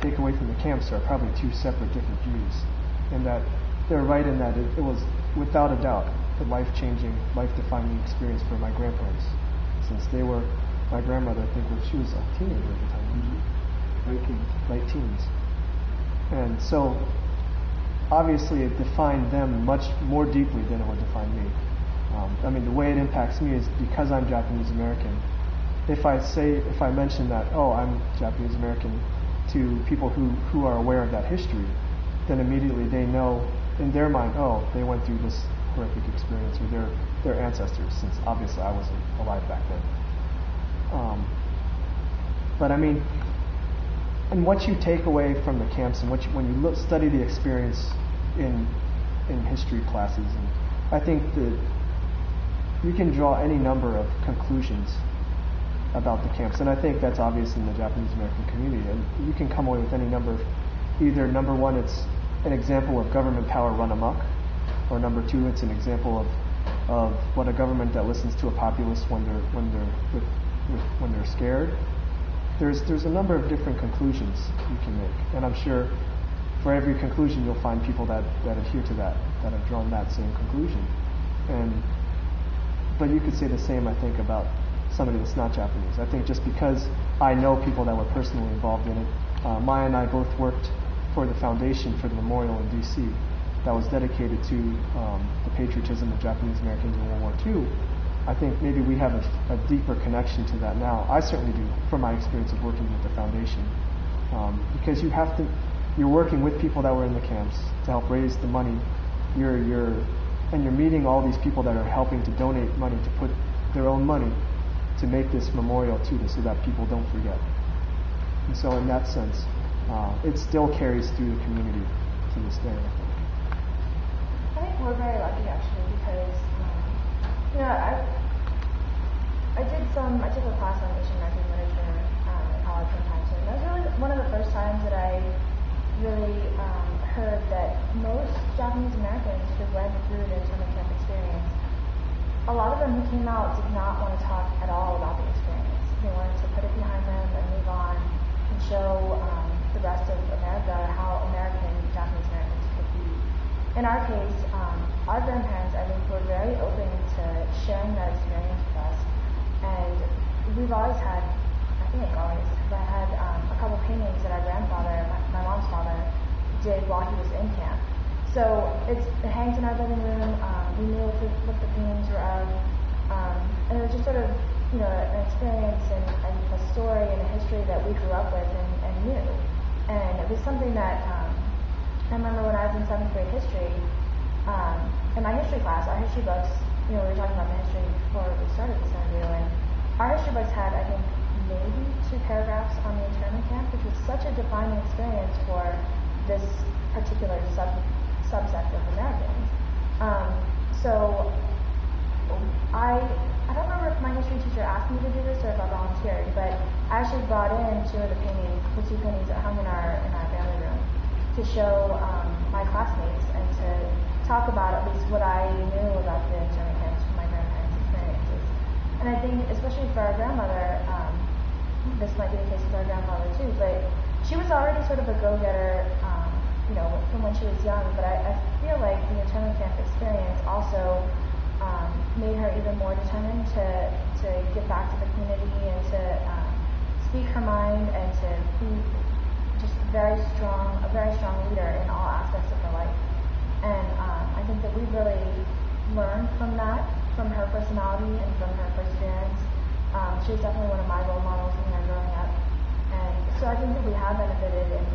take away from the camps are probably two separate different views, in that they're right in that it was without a doubt a life-changing, life-defining experience for my grandparents, since they were, my grandmother, I think, she was a teenager at the time, late teens. And so, obviously, it defined them much more deeply than it would define me. I mean, the way it impacts me is because I'm Japanese American. If I mention that, oh, I'm Japanese American, to people who are aware of that history, then immediately they know in their mind, oh, they went through this horrific experience, or their ancestors, since obviously I wasn't alive back then. But I mean, and what you take away from the camps, and when you study the experience in history classes, and I think that you can draw any number of conclusions about the camps, and I think that's obvious in the Japanese American community, and you can come away with any number of, either number one, it's an example of government power run amok, or number two, it's an example of what a government that listens to a populace when they're scared. There's a number of different conclusions you can make, and I'm sure for every conclusion you'll find people that adhere to that have drawn that same conclusion. But you could say the same, I think, about somebody that's not Japanese. I think just because I know people that were personally involved in it, Maya and I both worked for the foundation for the memorial in D.C. that was dedicated to the patriotism of Japanese Americans in World War II. I think maybe we have a deeper connection to that now. I certainly do, from my experience of working with the foundation, because you're working with people that were in the camps to help raise the money. And you're meeting all these people that are helping to donate money, to put their own money to make this memorial to this, so that people don't forget. And so in that sense, it still carries through the community to this day, I think. I think we're very lucky, actually, because I took a class on Asian American literature at college one time too, and that was really one of the first times that I really heard that most Japanese Americans who went through the internment camp experience, a lot of them who came out did not want to talk at all about the experience. They wanted to put it behind them and move on and show the rest of America how American Japanese Americans could be. In our case, our grandparents, I think, were very open to sharing that experience with us, and we've always had, I had a couple paintings that our grandfather, my mom's father, did while he was in camp. So it hangs in our living room. We knew what the paintings were of, and it was just sort of, an experience and a story and a history that we grew up with and knew. And it was something that I remember when I was in 7th grade history. In my history class, our history books, we were talking about the history before we started this interview, and our history books had, I think, maybe 2 paragraphs on the internment camp, which was such a defining experience for this particular subsect of Americans. So I don't remember if my history teacher asked me to do this or if I volunteered, but I actually brought in 2 of the 2 paintings that hung in our family room to show my classmates and to talk about at least what I knew about the internment camps from my grandparents' experiences. And I think, especially for our grandmother, this might be the case with our grandfather too, but she was already sort of a go-getter, from when she was young, but I feel like the internment camp experience also made her even more determined to give back to the community and to speak her mind and to be just a very strong leader in all aspects of her life. And I think that we really learned from that, from her personality and from her perseverance. She was definitely one of my role models when I was growing up. And so I think that we have benefited in